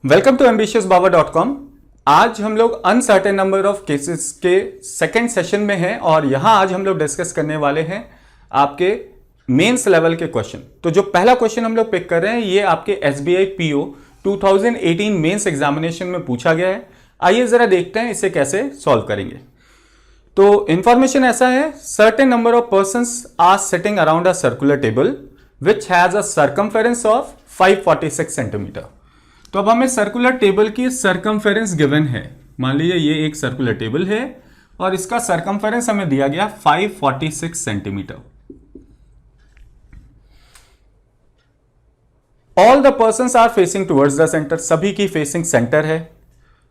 Welcome to ambitiousbaba.com। आज हम लोग अनसर्टेन नंबर ऑफ केसेस के सेकेंड सेशन में हैं और यहां आज हम लोग डिस्कस करने वाले हैं आपके मेंस लेवल के क्वेश्चन। तो जो पहला क्वेश्चन हम लोग पिक कर रहे हैं ये आपके SBI PO 2018 मेंस एग्जामिनेशन में पूछा गया है। आइए जरा देखते हैं इसे कैसे सॉल्व करेंगे। तो इंफॉर्मेशन ऐसा है, certain number of persons are sitting around a circular table which has a circumference of 546 centimetre. तो अब हमें सर्कुलर टेबल की सर्कमफेरेंस गिवन है। मान लीजिए ये एक सर्कुलर टेबल है और इसका सर्कमफेरेंस हमें दिया गया 546 centimetre. All the persons are facing towards the centre, सभी की फेसिंग सेंटर है।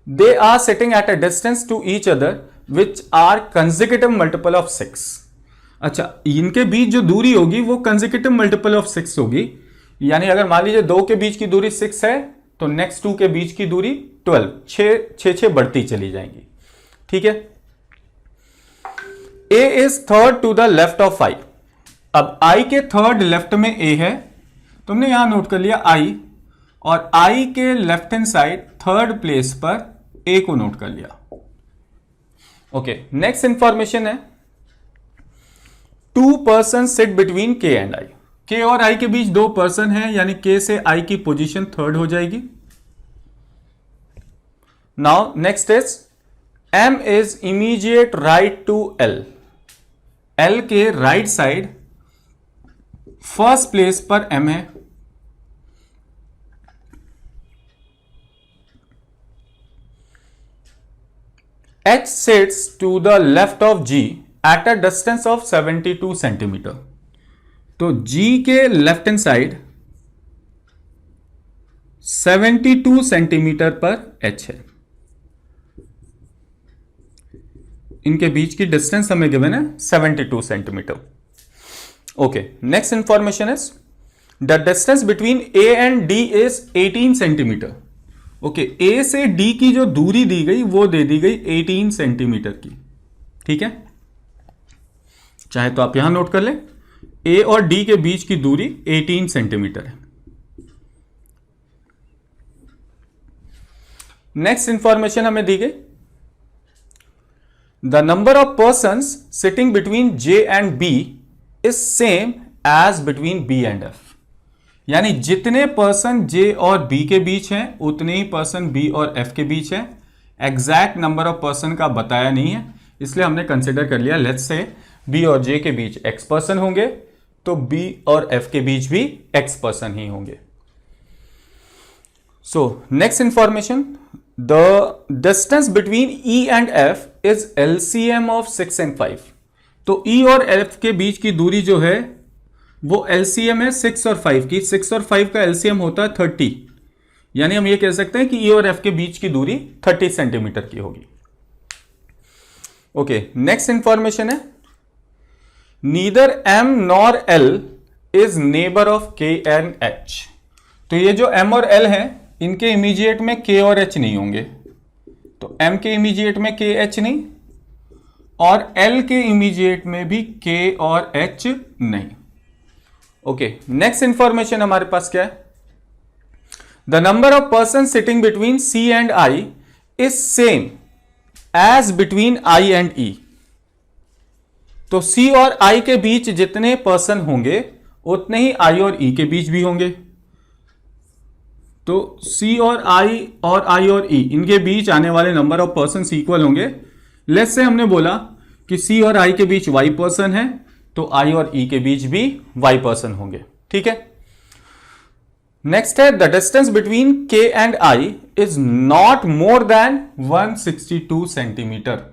They are sitting at a distance to each other which are consecutive multiple of 6। अच्छा, इनके बीच जो दूरी होगी वो कंसेक्यूटिव मल्टीपल ऑफ 6 होगी। यानी अगर मान लीजिए दो के बीच की दूरी 6 है तो नेक्स्ट टू के बीच की दूरी 12, 6 बढ़ती चली जाएंगी। ठीक है। A is third to the left of I। अब I के थर्ड लेफ्ट में A है, तुमने यहां नोट कर लिया I, और I के left hand side third place पर A को नोट कर लिया। ओके, नेक्स्ट इंफॉर्मेशन है, two person sit between K and I। K और I के बीच दो पर्सन है, यानी K से I की पोजीशन थर्ड हो जाएगी। Now next is M is immediate right to L। L के राइट साइड फर्स्ट प्लेस पर M है। H sits to the left of G at a distance of 72 centimetre. तो G के left hand side 72 centimetre पर H है। इनके बीच की distance हमें गिवन है 72 centimetre. Okay, next information is the distance between A and D is 18 centimetre. Okay, A से D की जो दूरी दी गई वो दे दी गई 18 सेंटीमीटर की। ठीक है, चाहे तो आप यहां नोट कर लें, A और D के बीच की दूरी 18 सेंटीमीटर है। नेक्स्ट इंफॉर्मेशन हमें दी गई, the number of persons sitting between J and B is same as between B and F। यानी जितने पर्सन J और B के बीच हैं उतने ही पर्सन B और F के बीच हैं। एग्जैक्ट नंबर ऑफ पर्सन का बताया नहीं है, इसलिए हमने कंसिडर कर लिया, लेट्स से B और J के बीच X पर्सन होंगे तो B और F के बीच भी X पर्सन ही होंगे। So next information, the distance between E and F is LCM of 6 and 5। तो E और F के बीच की दूरी जो है वो LCM है 6 और 5 की। 6 और 5 का LCM होता है 30, यानी हम ये कह सकते हैं कि E और F के बीच की दूरी 30 सेंटीमीटर की होगी। ओके, नेक्स्ट इंफॉर्मेशन है, neither M nor L is neighbour of K and H। तो ये जो M और L है इनके इमीडिएट में K और H नहीं होंगे। तो M के इमीडिएट में K H नहीं और L के इमीडिएट में भी K और H नहीं। ओके, नेक्स्ट इंफॉर्मेशन हमारे पास क्या है, the number of person sitting between C and I is same as between I and E। तो C और I के बीच जितने पर्सन होंगे उतने ही I और E के बीच भी होंगे। तो C और I और E इनके बीच आने वाले नंबर ऑफ पर्सन इक्वल होंगे। लेट्स से हमने बोला कि C और I के बीच Y पर्सन है तो I और E के बीच भी Y पर्सन होंगे। ठीक है, नेक्स्ट है, the distance between K and I is not more than 162 centimetre.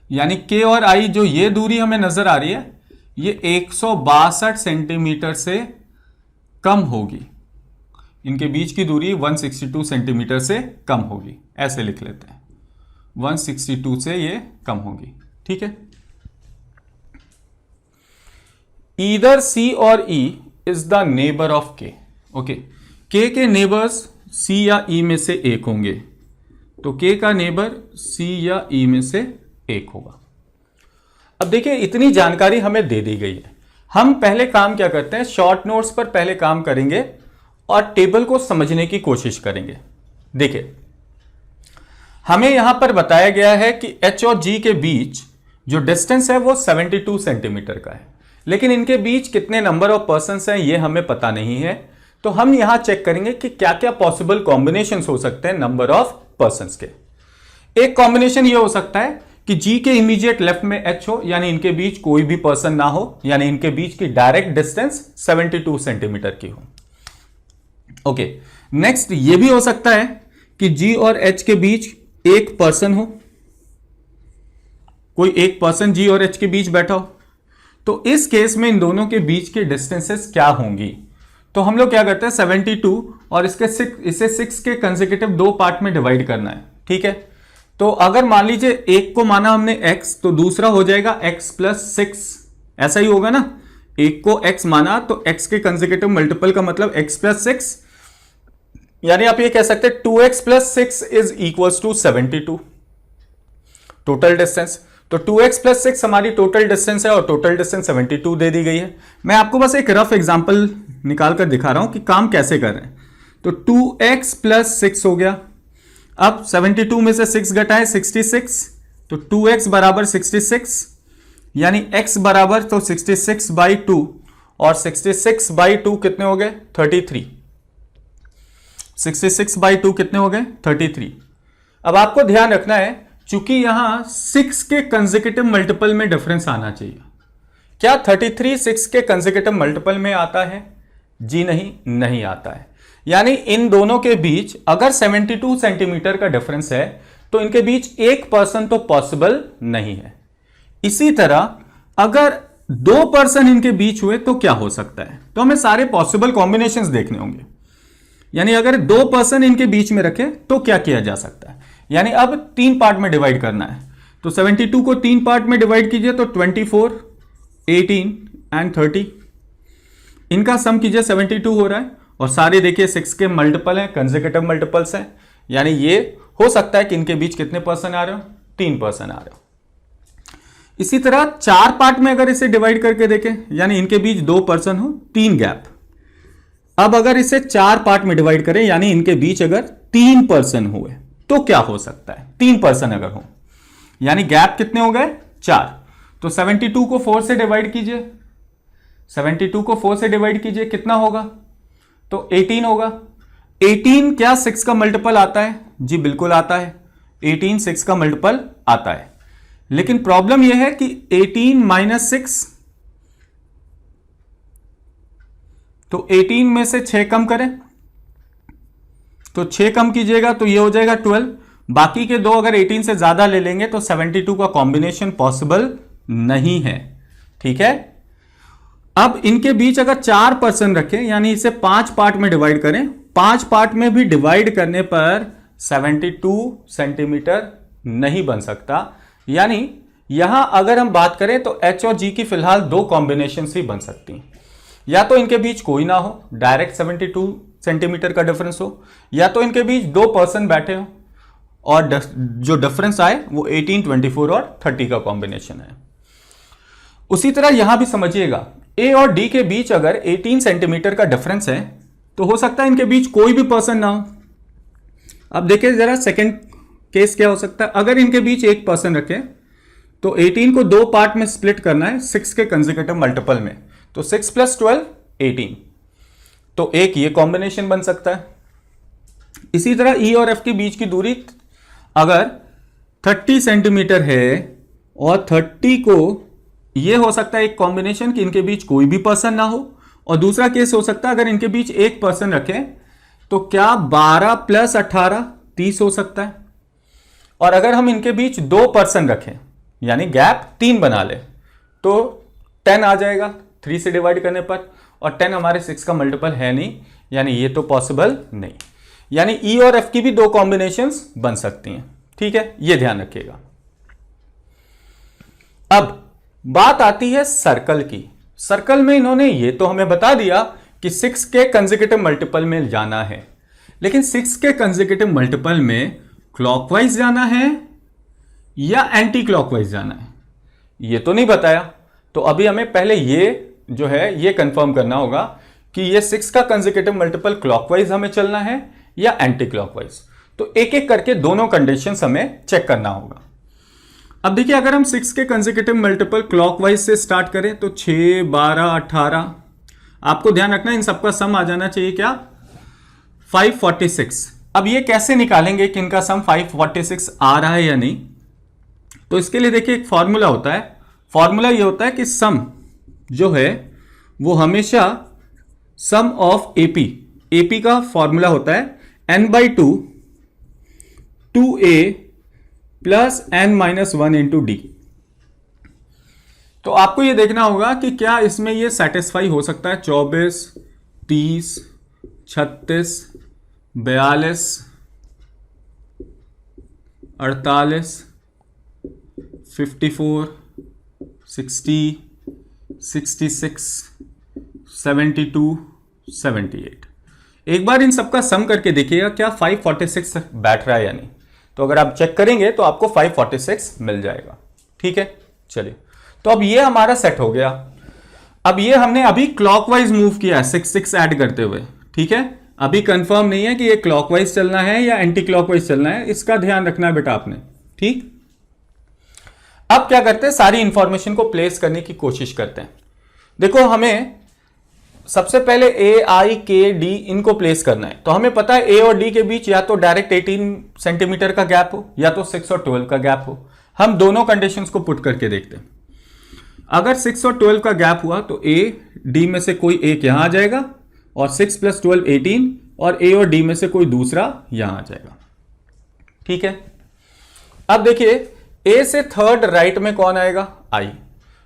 यानी K और I जो ये दूरी हमें नजर आ रही है ये 162 सेंटीमीटर से कम होगी। इनके बीच की दूरी 162 सेंटीमीटर से कम होगी, ऐसे लिख लेते हैं, 162 से ये कम होगी। ठीक है, ईदर C और E is the neighbour of K। Okay, K के नेबर्स C या E में से एक होंगे, तो K का नेबर C या E में से एक होगा। अब देखिए, इतनी जानकारी हमें दे दी गई है, हम पहले काम क्या करते हैं, शॉर्ट नोट्स पर पहले काम करेंगे और टेबल को समझने की कोशिश करेंगे। देखिए, हमें यहां पर बताया गया है कि H और G के बीच जो डिस्टेंस है वो 72 सेंटीमीटर का है, लेकिन इनके बीच कितने नंबर ऑफ पर्सन्स हैं ये हमें पता नहीं है। तो हम यहां चेक करेंगे कि क्या क्या पॉसिबल कॉम्बिनेशंस हो सकते हैं नंबर ऑफ पर्सन्स के। एक कॉम्बिनेशन ये हो सकता है कि G के इमीडिएट लेफ्ट में H हो, यानी इनके बीच कोई भी पर्सन ना हो, यानी इनके बीच की डायरेक्ट डिस्टेंस 72 सेंटीमीटर की हो। ओके, नेक्स्ट ये भी हो सकता है कि G और H के बीच एक पर्सन हो, कोई एक पर्सन G और H के बीच बैठा हो। तो इस केस में इन दोनों के बीच के डिस्टेंसेस क्या होंगी? तो हम लोग क्या करते हैं, 72 और इसे 6 के कंसेक्यूटिव दो पार्ट में डिवाइड करना है, ठीक है। तो अगर मान लीजिए एक को माना हमने x, तो दूसरा हो जाएगा x प्लस 6, ऐसा ही होगा ना। एक को x माना तो x के कंसेक्यूटिव मल्टीपल का मतलब x प्लस 6, यानी आप ये कह सकते हैं 2x plus 6 is equals to 72 total distance. तो 2x प्लस 6 हमारी टोटल डिस्टेंस है और टोटल डिस्टेंस 72 दे दी गई है। मैं आपको बस एक रफ एग्जांपल निकाल कर दिखा रहा हूं कि काम कैसे कर रहे हैं। तो 2x प्लस 6 हो गया, अब 72 में से 6 घटाए 66, तो 2x बराबर 66, यानी x बराबर तो 66 बाई 2 और 66 बाई 2 कितने हो गए 33। 66 बाई 2 कितने हो गए 33। अब आपको ध्यान रखना है, चूंकि यहां 6 के कंसेक्यूटिव मल्टीपल में डिफरेंस आना चाहिए। क्या 33 6 के कंसेक्यूटिव मल्टीपल में आता है? जी नहीं आता है। यानी इन दोनों के बीच अगर 72 सेंटीमीटर का डिफरेंस है तो इनके बीच एक पर्सन तो पॉसिबल नहीं है। इसी तरह अगर दो पर्सन इनके बीच हुए तो क्या हो सकता है? तो हमें सारे पॉसिबल कॉम्बिनेशंस देखने होंगे। यानी अगर दो पर्सन इनके बीच में रखे तो क्या किया जा सकता है? यानी अब 3 पार्ट में डिवाइड करना है। तो 72 को 3 पार्ट में डिवाइड कीजिए तो 24, 18 एंड 30, इनका सम कीजिए 72 हो रहा है। और सारे देखिए 6 के मल्टीपल हैं, कंसेक्यूटिव मल्टीपल्स हैं, यानी ये हो सकता है कि इनके बीच कितने पर्सन आ रहे हो? 3 पर्सन आ रहे हो। इसी तरह 4 पार्ट में अगर इसे डिवाइड करके देखें, यानी इनके बीच 2 पर्सन हो, 3 गैप। अब अगर इसे 4 पार्ट में डिवाइड करें, यानी इनके बीच अगर 3 पर्सन हुए तो क्या हो सकता है? 3 पर्सन अगर हो, यानी गैप कितने हो गए 4। तो 72 को 4 से डिवाइड कीजिए, 72 को 4 से डिवाइड कीजिए, कितना होगा? तो 18 होगा। 18 क्या 6 का मल्टीपल आता है? जी बिल्कुल आता है, 18 6 का मल्टीपल आता है। लेकिन प्रॉब्लम यह है कि 18 माइनस 6, तो 18 में से 6 कम करें, तो 6 कम कीजिएगा तो ये हो जाएगा 12। बाकी के दो अगर 18 से ज्यादा ले लेंगे तो 72 का कॉम्बिनेशन पॉसिबल नहीं है, ठीक है। अब इनके बीच अगर 4 पर्सन रखें, यानी इसे 5 पार्ट में डिवाइड करें, 5 पार्ट में भी डिवाइड करने पर 72 सेंटीमीटर नहीं बन सकता। यानी यहां अगर हम बात करें तो H और G की फिलहाल 2 कॉम्बिनेशन ही बन सकती हैं। या तो इनके बीच कोई ना हो, डायरेक्ट 72 सेंटीमीटर का डिफरेंस हो, या तो इनके बीच 2 पर्सन बैठे हो और जो डिफरेंस आए वो 18, 24 और 30 का कॉम्बिनेशन है। उसी तरह यहां भी समझिएगा, A और D के बीच अगर 18 सेंटीमीटर का डिफरेंस है तो हो सकता है इनके बीच कोई भी पर्सन ना हो। अब देखिए जरा सेकंड केस क्या हो सकता है। अगर इनके बीच एक पर्सन रखें तो 18 को 2 पार्ट में स्प्लिट करना है 6 के कंसेक्यूटिव मल्टीपल में, तो 6 प्लस 12 18, तो एक ये कॉम्बिनेशन बन सकता है। इसी तरह E और F के बीच की दूरी अगर 30 सेंटीमीटर है और 30 को, ये हो सकता है एक कॉम्बिनेशन कि इनके बीच कोई भी पर्सन ना हो। और दूसरा केस हो सकता है अगर इनके बीच एक पर्सन रखें तो क्या 12 प्लस 18 30 हो सकता है। और अगर हम इनके बीच 2 पर्सन रखें, यानी गैप 3 बना ले, तो 10 आ जाएगा 3 से डिवाइड करने पर, और 10 हमारे 6 का मल्टीपल है नहीं, यानी ये तो पॉसिबल नहीं। यानी E और F की भी 2 कॉम्बिनेशंस बन सकती हैं, ठीक है, ये ध्यान रखिएगा। अब बात आती है सर्कल की। सर्कल में इन्होंने ये तो हमें बता दिया कि 6 के कंसेक्यूटिव मल्टीपल में जाना है, लेकिन 6 के कंसेक्यूटिव मल्टीपल में क्लॉकवाइज जाना है या एंटी क्लॉकवाइज जाना है, ये तो नहीं बताया। तो अभी हमें पहले ये जो है ये कंफर्म करना होगा कि ये 6 का कंसेक्यूटिव मल्टीपल क्लॉकवाइज हमें चलना है या एंटी क्लॉकवाइज। तो एक एक करके दोनों कंडीशंस हमें चेक करना होगा। अब देखिए, अगर हम 6 के कंसेक्यूटिव मल्टीपल क्लॉकवाइज से स्टार्ट करें तो 6, 12, 18, आपको ध्यान रखना इन सबका सम आ जाना चाहिए क्या, 546। अब ये कैसे निकालेंगे कि इनका सम 546 आ रहा है या नहीं? तो इसके लिए देखिए एक फॉर्मूला होता है। फॉर्मूला ये होता है कि सम जो है वो हमेशा सम ऑफ एपी का फॉर्मूला होता है n/2 2a plus n-1 into D. तो आपको ये देखना होगा कि क्या इसमें ये सेटिस्फाई हो सकता है। 24, 30, 36, 42, 48, 54, 60, 66, 72, 78। एक बार इन सबका सम करके देखिएगा क्या 546 बैठ रहा है या नहीं। तो अगर आप चेक करेंगे तो आपको 546 मिल जाएगा। ठीक है, चलिए, तो अब ये हमारा सेट हो गया। अब ये हमने अभी क्लॉकवाइज मूव किया है 6 ऐड करते हुए। ठीक है, अभी कंफर्म नहीं है कि ये क्लॉकवाइज चलना है या एंटी क्लॉकवाइज चलना है, इसका ध्यान रखना है बेटा आपने। ठीक, अब क्या करते हैं, सारी इंफॉर्मेशन को प्लेस करने की कोशिश करते हैं। देखो, हमें सबसे पहले ए, आई, के, डी इनको प्लेस करना है। तो हमें पता है ए और डी के बीच या तो डायरेक्ट 18 सेंटीमीटर का गैप हो या तो 6 और 12 का गैप हो। हम दोनों कंडीशंस को पुट करके देखते हैं। अगर 6 और 12 का गैप हुआ तो ए, डी में से कोई एक यहां आ जाएगा और 6 + 12 18, और ए और डी में से कोई दूसरा यहां आ जाएगा। ठीक है, अब देखिए ए से थर्ड राइट में कौन आएगा, आई।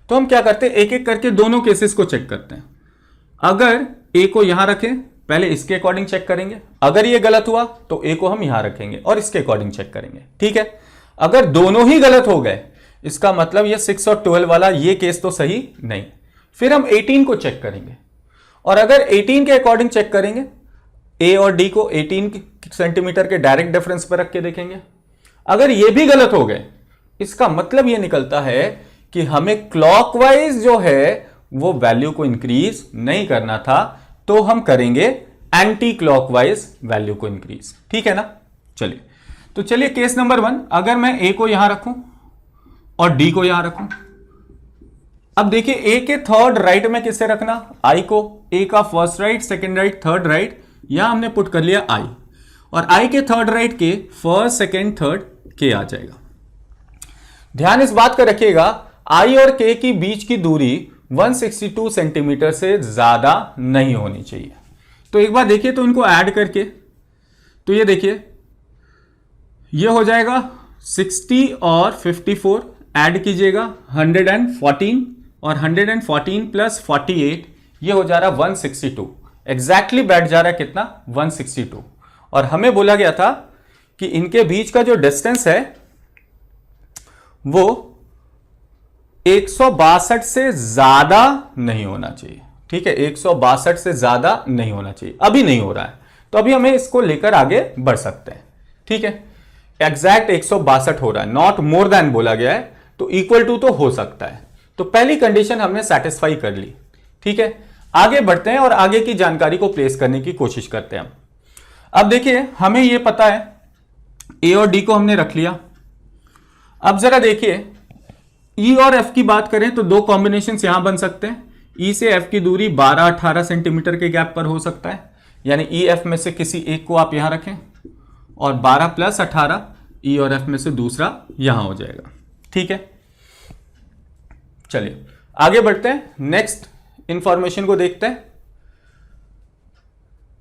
तो हम क्या करते हैं, एक एक करके दोनों केसेस को चेक करते हैं। अगर ए को यहां रखें, पहले इसके अकॉर्डिंग चेक करेंगे। अगर ये गलत हुआ तो ए को हम यहां रखेंगे और इसके अकॉर्डिंग चेक करेंगे। ठीक है, अगर दोनों ही गलत हो गए, इसका मतलब ये 6 और 12 वाला ये केस तो सही नहीं। फिर हम 18 को चेक करेंगे, और अगर 18 के अकॉर्डिंग चेक करेंगे, ए और डी को 18 सेंटीमीटर के डायरेक्ट डिफरेंस पर रख के देखेंगे। अगर ये भी गलत हो गए, इसका मतलब ये निकलता है कि हमें क्लॉकवाइज जो है वो वैल्यू को इंक्रीज नहीं करना था, तो हम करेंगे एंटी क्लॉकवाइज वैल्यू को इंक्रीज। ठीक है ना। चलिए, तो चलिए केस नंबर 1, अगर मैं ए को यहां रखूं और डी को यहां रखूं। अब देखिए, ए के थर्ड राइट में किसे रखना, आई को। ए का first right, second right, third right, यहां हमने पुट कर लिया आई, और आई के थर्ड राइट के फर्स्ट, सेकंड, थर्ड के आ जाएगा। ध्यान इस बात का रखिएगा, आई और के की बीच की दूरी 162 सेंटीमीटर से ज्यादा नहीं होनी चाहिए। तो एक बार देखिए, तो इनको ऐड करके, तो ये देखिए, ये हो जाएगा 60 और 54, ऐड कीजिएगा 114, और 114 + 48 ये हो जा रहा 162। एग्जैक्टली बैठ जा रहा है कितना, 162। और हमें बोला गया था कि इनके बीच का जो डिस्टेंस है वो 162 से ज्यादा नहीं होना चाहिए। ठीक है, 162 से ज्यादा नहीं होना चाहिए। अभी नहीं हो रहा है, तो अभी हमें इसको लेकर आगे बढ़ सकते हैं। ठीक है, एग्जैक्ट 162 हो रहा है, नॉट मोर देन बोला गया है, तो इक्वल टू तो हो सकता है। तो पहली कंडीशन हमने सेटिस्फाई कर ली। ठीक है, आगे बढ़ते हैं और आगे की जानकारी को प्लेस करने की कोशिश करते हैं। अब देखिए, हमें यह पता है ए और डी को हमने रख लिया। अब जरा देखिए, ई और एफ की बात करें तो दो कॉम्बिनेशन यहां बन सकते हैं। ई से एफ की दूरी 12-18 सेंटीमीटर के गैप पर हो सकता है, यानी ई एफ में से किसी एक को आप यहां रखें, और 12 + 18 ई और एफ में से दूसरा यहां हो जाएगा। ठीक है, चलिए आगे बढ़ते हैं, नेक्स्ट इंफॉर्मेशन को देखते हैं।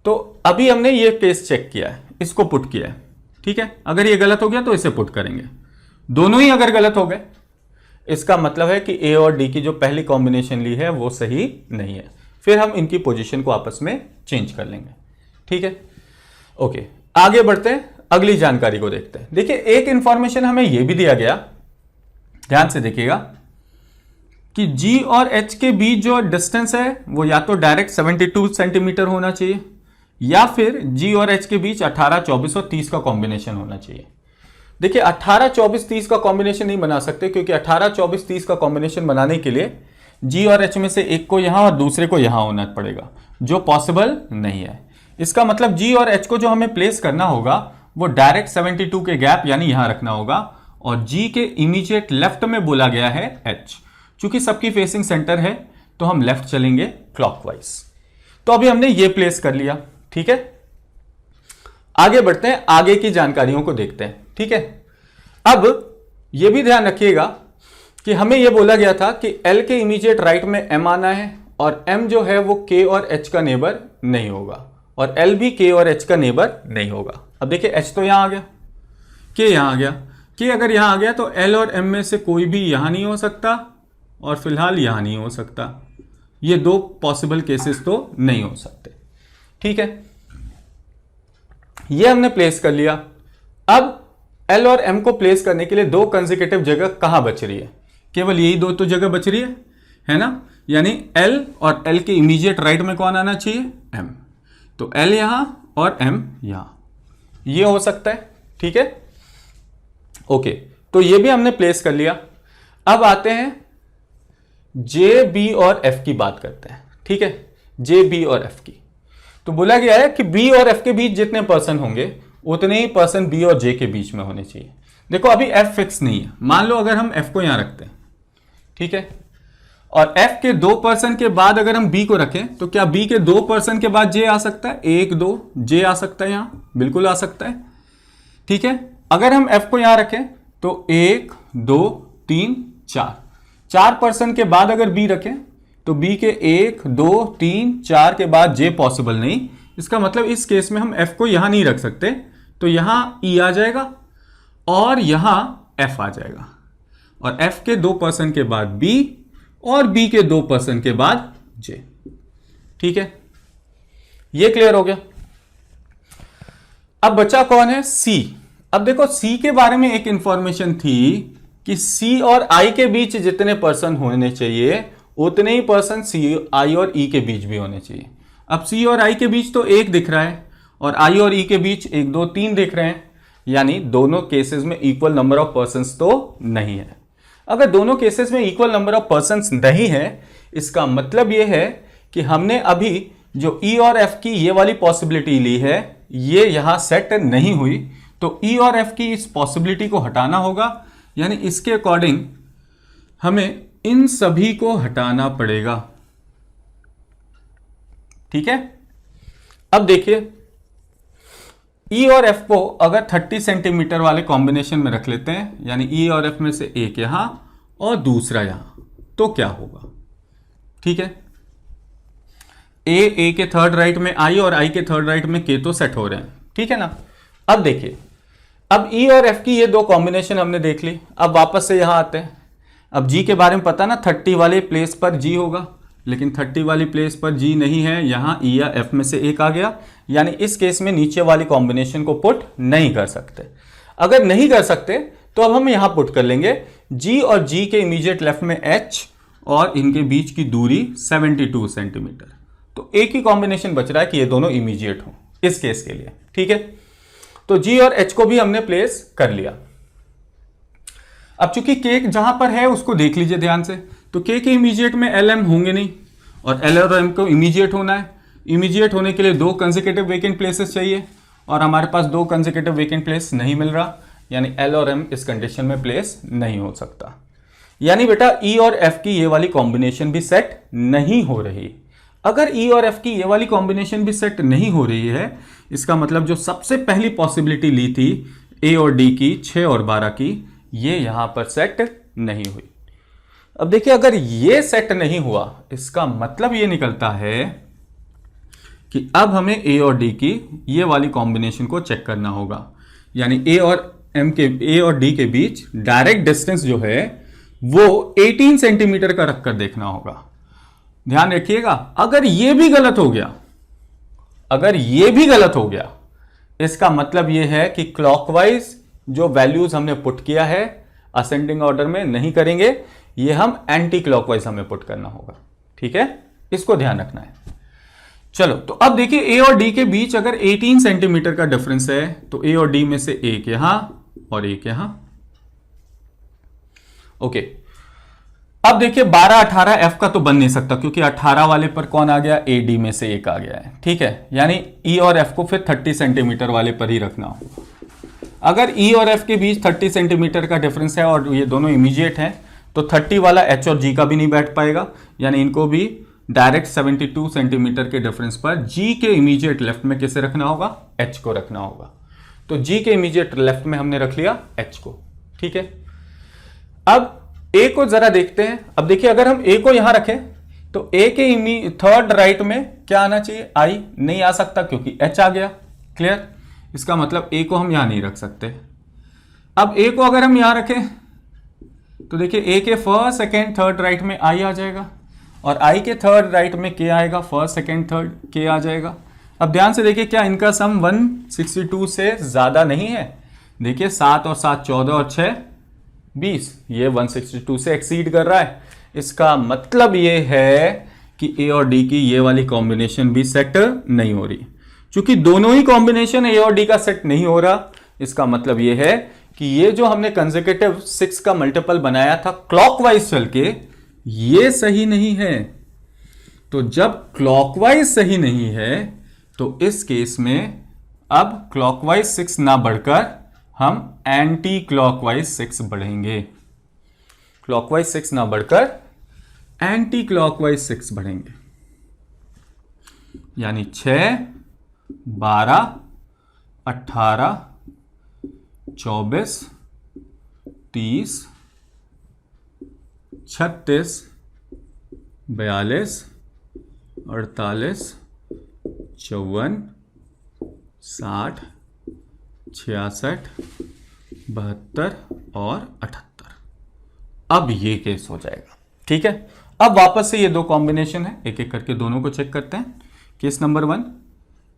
तो अभी हमने ये केस चेक किया है, इसको पुट किया है। ठीक है, अगर ये गलत हो गया तो इसे पुट करेंगे। दोनों ही अगर गलत हो गए, इसका मतलब है कि ए और डी की जो पहली कॉम्बिनेशन ली है वो सही नहीं है। फिर हम इनकी पोजीशन को आपस में चेंज कर लेंगे। ठीक है, ओके, आगे बढ़ते हैं, अगली जानकारी को देखते हैं। देखिए, एक इंफॉर्मेशन हमें यह भी दिया गया, ध्यान से देखिएगा, कि जी और एच के बीच जो डिस्टेंस है वो या तो डायरेक्ट 72 सेंटीमीटर होना चाहिए, या फिर जी और एच के बीच 18, 24 और 30 का कॉम्बिनेशन होना चाहिए। देखिए, 18, 24, 30 का कॉम्बिनेशन नहीं बना सकते, क्योंकि 18, 24, 30 का कॉम्बिनेशन बनाने के लिए जी और एच में से एक को यहां और दूसरे को यहां होना पड़ेगा, जो पॉसिबल नहीं है। इसका मतलब जी और एच को जो हमें प्लेस करना होगा वो डायरेक्ट 72 के गैप यानी यहां रखना होगा, और जी के इमीडिएट लेफ्ट में बोला गया है एच। चूंकि सबकी फेसिंग सेंटर है तो हम लेफ्ट चलेंगे क्लॉकवाइज। तो अभी हमने ये प्लेस कर लिया, ठीक है। आगे बढ़ते हैं, आगे की जानकारियों को देखते हैं, ठीक है। अब यह भी ध्यान रखिएगा कि हमें यह बोला गया था कि L के इमीडिएट राइट में M आना है, और M जो है वो K और H का नेबर नहीं होगा, और L भी K और H का नेबर नहीं होगा। अब देखिए H तो यहां आ गया, K यहां आ गया, K अगर यहां आ गया तो L और M में से कोई भी यहां नहीं हो सकता, और फिलहाल यहां नहीं हो सकता। ये दो पॉसिबल केसेस तो नहीं हो सकते, ठीक है। ये हमने प्लेस कर लिया। अब L और M को प्लेस करने के लिए दो कंसेक्यूटिव जगह कहां बच रही है? केवल यही दो तो जगह बच रही है ना। यानी L और L के इमीडिएट राइट में कौन आना चाहिए? M। तो L यहां और M यहां, ये हो सकता है, ठीक है। ओके, तो ये भी हमने प्लेस कर लिया। अब आते हैं J, B और F की बात करते हैं, ठीक है। J, B और F की तो बोला गया है कि B और F के बीच जितने पर्सन होंगे उतने ही पर्सन B और J के बीच में होने चाहिए। देखो अभी F फिक्स नहीं है, मान लो अगर हम F को यहां रखते हैं, ठीक है, और F के 2 पर्सन के बाद अगर हम B को रखें तो क्या B के 2 पर्सन के बाद J आ सकता है? 1 2 J आ सकता है, यहां बिल्कुल आ सकता है, ठीक है। अगर हम F को यहां रखें तो 1 2 3 4 पर्सन के बाद अगर B रखें तो B के 1 2 3 4 के बाद J पॉसिबल नहीं। इसका मतलब इस केस में हम F को यहां नहीं रख सकते, तो यहां E आ जाएगा और यहां F आ जाएगा, और F के 2 पर्सन के बाद B और B के 2 पर्सन के बाद J, ठीक है। ये क्लियर हो गया। अब बचा कौन है? C। अब देखो C के बारे में एक इंफॉर्मेशन थी कि C और I के बीच जितने पर्सन होने चाहिए उतने ही पर्सन C, I और E के बीच भी होने चाहिए। अब C और I के बीच तो 1 दिख रहा है, और I और E के बीच 1 2 3 दिख रहे हैं, यानी दोनों केसेस में इक्वल नंबर ऑफ पर्सन्स तो नहीं है। अगर दोनों केसेस में इक्वल नंबर ऑफ पर्सन्स नहीं है, इसका मतलब यह है कि हमने अभी जो E और F की ये वाली पॉसिबिलिटी ली है, ये यहां सेट नहीं हुई। तो E और F की इस पॉसिबिलिटी को हटाना होगा, यानी इसके अकॉर्डिंग हमें इन सभी को हटाना पड़ेगा, ठीक है। अब देखिए E और F को अगर 30 सेंटीमीटर वाले कॉम्बिनेशन में रख लेते हैं, यानी E और F में से एक यहां और दूसरा यहां, तो क्या होगा? ठीक है, A के थर्ड राइट में I और I के थर्ड राइट में K तो सेट हो रहे हैं, ठीक है ना। अब देखिए, अब E और F की ये दो कॉम्बिनेशन हमने देख ली। अब वापस से यहां आते हैं। अब G के बारे में पता ना, 30 वाले प्लेस पर G होगा, लेकिन 30 वाली प्लेस पर G नहीं है, यहां E या F में से एक आ गया, यानी इस केस में नीचे वाली कॉम्बिनेशन को पुट नहीं कर सकते। अगर नहीं कर सकते तो अब हम यहां पुट कर लेंगे G और G के इमीडिएट लेफ्ट में H और इनके बीच की दूरी 72 सेंटीमीटर। तो एक ही कॉम्बिनेशन बच रहा है कि ये दोनों इमीडिएट हो इस केस के लिए, ठीक है। तो G और H को भी हमने प्लेस कर लिया। अब चूंकि K जहां पर है उसको देख लीजिए ध्यान से, तो K के इमीडिएट में LM होंगे नहीं, और L और M को इमीडिएट होना है। इमीडिएट होने के लिए दो कंसेक्यूटिव वेकेंट प्लेसेस चाहिए, और हमारे पास दो कंसेक्यूटिव वेकेंट प्लेस नहीं मिल रहा, यानी L और M इस कंडीशन में प्लेस नहीं हो सकता। यानी बेटा E और F की ये वाली कॉम्बिनेशन भी सेट नहीं हो रही। अगर E और F की ये वाली कॉम्बिनेशन भी सेट नहीं हो रही है, इसका मतलब जो सबसे पहली पॉसिबिलिटी ली थी A और D की 6 और 12 की, ये यहां पर सेट नहीं हुई। अब देखिए, अगर ये सेट नहीं हुआ, इसका मतलब ये निकलता है कि अब हमें A और D की ये वाली कॉम्बिनेशन को चेक करना होगा। यानी A और D के बीच डायरेक्ट डिस्टेंस जो है वो 18 सेंटीमीटर का रखकर देखना होगा। ध्यान रखिएगा, अगर ये भी गलत हो गया, इसका मतलब यह है कि क्लॉकवाइज जो वैल्यूज हमने पुट किया है असेंडिंग ऑर्डर में नहीं करेंगे, ये हम एंटी क्लॉकवाइज हमें पुट करना होगा, ठीक है। इसको ध्यान रखना है। चलो, तो अब देखिए A और D के बीच अगर 18 सेंटीमीटर का डिफरेंस है, तो A और D में से एक यहां और एक यहां। ओके, अब देखिए 12 18 एफ का तो बन नहीं सकता क्योंकि 18 वाले पर कौन आ गया, ए डी में से एक आ गया है, ठीक है। यानी ई और एफ को फिर 30 सेंटीमीटर वाले पर ही रखना होगा। अगर ई और एफ के बीच 30 सेंटीमीटर का डिफरेंस है और ये दोनों इमीडिएट हैं तो 30 वाला एच और जी का भी नहीं बैठ पाएगा, यानी इनको भी डायरेक्ट 72 सेंटीमीटर के डिफरेंस पर जी के इमीडिएट लेफ्ट में किसे रखना होगा, एच को रखना होगा। तो जी के इमीडिएट लेफ्ट में हमने रख लिया एच को, ठीक है। अब ए को जरा देखते हैं। अब देखिए अगर हम ए को यहां रखें तो ए के थर्ड राइट में क्या आना चाहिए, आई नहीं आ सकता क्योंकि एच आ गया, क्लियर। इसका मतलब ए को हम यहां नहीं रख सकते। अब ए को अगर हम यहां रखें तो देखिए ए के फर्स्ट सेकेंड थर्ड राइट में आई आ जाएगा और आई के थर्ड राइट में के आएगा, फर्स्ट सेकेंड थर्ड के आ जाएगा। अब ध्यान से देखिए क्या इनका सम 162 से ज्यादा नहीं है। देखिए 7 और 7 14 और 6 20, ये 162 से एक्सीड कर रहा है। इसका मतलब ये है कि ए और डी की ये वाली कॉम्बिनेशन भी सेट नहीं हो रही। क्योंकि दोनों ही कॉम्बिनेशन ए और डी का सेट नहीं हो रहा, इसका मतलब ये है कि ये जो हमने कंसेक्यूटिव 6 का मल्टीपल बनाया था क्लॉकवाइज चल के, ये सही नहीं है। तो जब क्लॉकवाइज सही नहीं है तो इस केस में अब क्लॉकवाइज 6 ना बढ़कर हम एंटी क्लॉकवाइज 6 बढ़ेंगे। क्लॉकवाइज 6 ना बढ़कर एंटी क्लॉकवाइज 6 बढ़ेंगे, यानी 6 12 18 24 30 36 42 48 54 60 66 72 और 78। अब ये केस हो जाएगा, ठीक है। अब वापस से ये दो कॉम्बिनेशन है, एक एक करके दोनों को चेक करते हैं। केस नंबर 1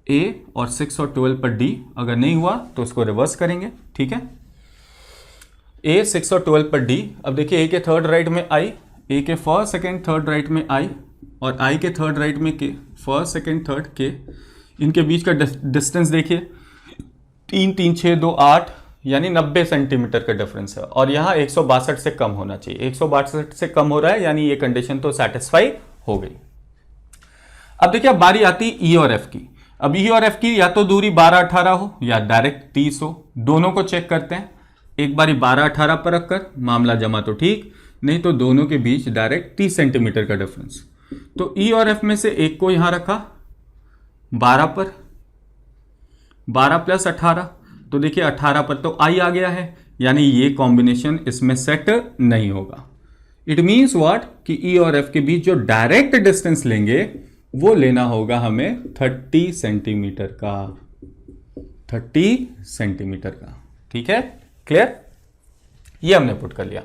ए और 6 और 12 पर डी, अगर नहीं हुआ तो उसको रिवर्स करेंगे, ठीक है। ए 6 और 12 पर डी। अब देखिए ए के थर्ड राइट में आई, ए के फर्स्ट सेकेंड थर्ड राइट में आई और आई के थर्ड राइट में के, फर्स्ट सेकेंड थर्ड के। इनके बीच का डिस्टेंस देखिए 3 3 6 2 8, यानी 90 सेंटीमीटर का डिफरेंस है और यहाँ 162 से कम होना चाहिए। 162 से कम हो रहा है, यानी ये कंडीशन तो सेटिस्फाई हो गई। अब देखिए अब बारी आती ई और एफ की। अब ई और एफ की या तो दूरी 12 18 हो या डायरेक्ट 30 हो, दोनों को चेक करते हैं। एक बारी 12 18 पर रखकर मामला जमा तो ठीक, नहीं तो दोनों के बीच डायरेक्ट 30 सेंटीमीटर का डिफरेंस। तो ई और एफ में से एक को यहां रखा 12 पर, 12 प्लस 18, तो देखिए 18 पर तो आई आ गया है, यानी ये कॉम्बिनेशन इसमें सेट नहीं होगा। इट मीन्स व्हाट कि ई और एफ के बीच जो डायरेक्ट डिस्टेंस लेंगे वो लेना होगा हमें 30 सेंटीमीटर का, 30 सेंटीमीटर का, ठीक है, क्लियर। ये हमने पुट कर लिया।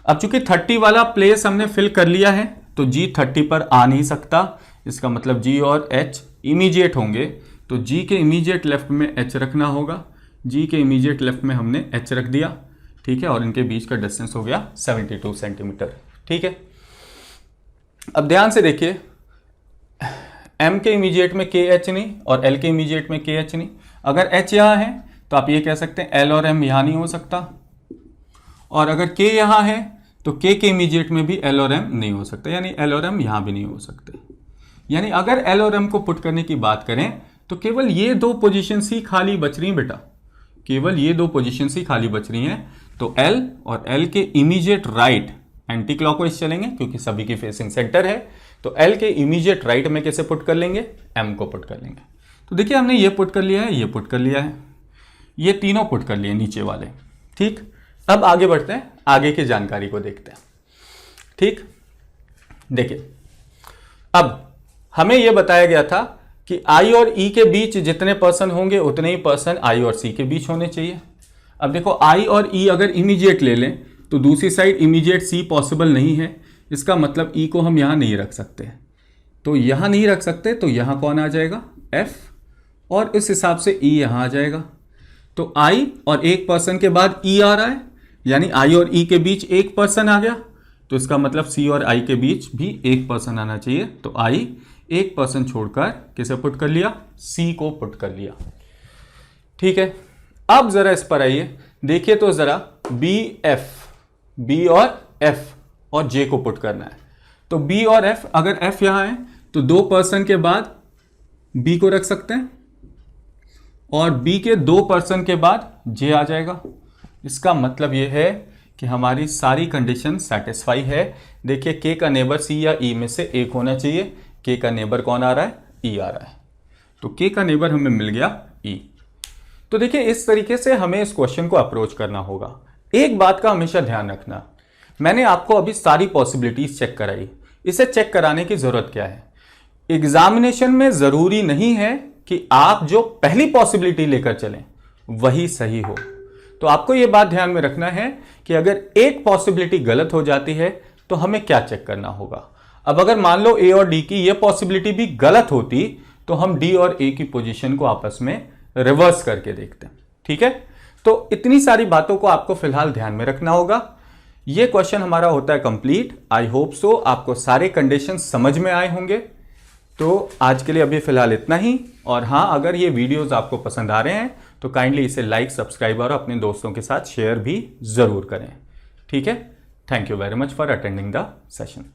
अब चूंकि 30 वाला प्लेस हमने फिल कर लिया है तो जी 30 पर आ नहीं सकता, इसका मतलब जी और एच इमीडिएट होंगे, तो जी के इमीडिएट लेफ्ट में एच रखना होगा। जी के इमीडिएट लेफ्ट में हमने एच रख दिया, ठीक है, और इनके बीच का डिस्टेंस हो गया 72 सेंटीमीटर, ठीक है। अब ध्यान से देखिए, एम के इमीडिएट में के एच नहीं और एल के इमीडिएट में के एच नहीं। अगर एच यहां है तो आप ये कह सकते हैं एल और एम यहां नहीं हो सकता, और अगर के यहां है तो के इमीडिएट में भी एल और एम नहीं हो सकता, यानी एल और एम यहां भी नहीं हो सकते। यानी अगर एल और एम को पुट करने की बात करें तो केवल ये दो पोजीशंस ही खाली बच रही बेटा, केवल ये दो पोजीशंस ही खाली बच रही हैं। तो एल और एल के इमीडिएट राइट एंटी क्लॉकवाइज चलेंगे क्योंकि सभी की फेसिंग सेंटर है, तो एल के इमीडिएट राइट में कैसे पुट कर लेंगे, एम को पुट कर लेंगे। तो देखिए हमने ये पुट कर लिया है, ये पुट कर लिया है, ये तीनों पुट कर लिए नीचे वाले, ठीक। अब आगे बढ़ते हैं, आगे की जानकारी को देखते हैं, ठीक। देखिए अब हमें यह बताया गया था कि आई और ई के बीच जितने पर्सन होंगे उतने ही पर्सन आई और सी के बीच होने चाहिए। अब देखो आई और ई अगर इमीडिएट ले लें तो दूसरी साइड इमीडिएट सी पॉसिबल नहीं है, इसका मतलब ई को हम यहां नहीं रख सकते, तो यहां नहीं रख सकते तो यहां कौन आ जाएगा, एफ, और इस हिसाब से ई यहां आ जाएगा। तो आई और एक पर्सन के बाद ई आ रहा है, यानी आई और ई के बीच एक पर्सन आ गया, तो इसका मतलब सी और आई के बीच भी एक पर्सन आना चाहिए। तो आई एक पर्सन छोड़कर किसे पुट कर लिया, सी को पुट कर लिया, ठीक है। अब जरा इस पर आइए, देखिए तो जरा बी एफ, बी और एफ और जे को पुट करना है। तो बी और एफ, अगर एफ यहां है तो 2% के बाद बी को रख सकते हैं और बी के 2% के बाद जे आ जाएगा। इसका मतलब यह है कि हमारी सारी कंडीशन सेटिस्फाई है। देखिए के का नेबर सी या ई में से एक होना चाहिए। के का नेबर कौन आ रहा है? ई आ रहा है। तो के का नेबर हमें मिल गया ई। तो देखिए इस तरीके से हमें इस क्वेश्चन को अप्रोच करना होगा। एक बात का हमेशा ध्यान रखना, मैंने आपको अभी सारी पॉसिबिलिटीज चेक कराई, इसे चेक कराने की जरूरत क्या है? एग्जामिनेशन में जरूरी नहीं है कि आप जो पहली पॉसिबिलिटी लेकर चलें वही सही हो। तो आपको यह बात ध्यान में रखना है कि अगर एक पॉसिबिलिटी गलत हो जाती है तो हमें क्या चेक करना होगा। अब अगर मान लो ए और डी की यह पॉसिबिलिटी भी गलत होती तो हम डी और ए की पोजीशन को आपस में रिवर्स करके देखते हैं। ठीक है, तो इतनी सारी बातों को आपको फिलहाल ध्यान में रखना होगा। यह क्वेश्चन हमारा होता है कंप्लीट। आई होप सो आपको सारे कंडीशन समझ में आए होंगे। तो आज के लिए अभी फिलहाल इतना ही। और हाँ, अगर ये वीडियोस आपको पसंद आ रहे हैं तो काइंडली इसे लाइक, सब्सक्राइब और अपने दोस्तों के साथ शेयर भी जरूर करें। ठीक है, thank you very much for attending the session.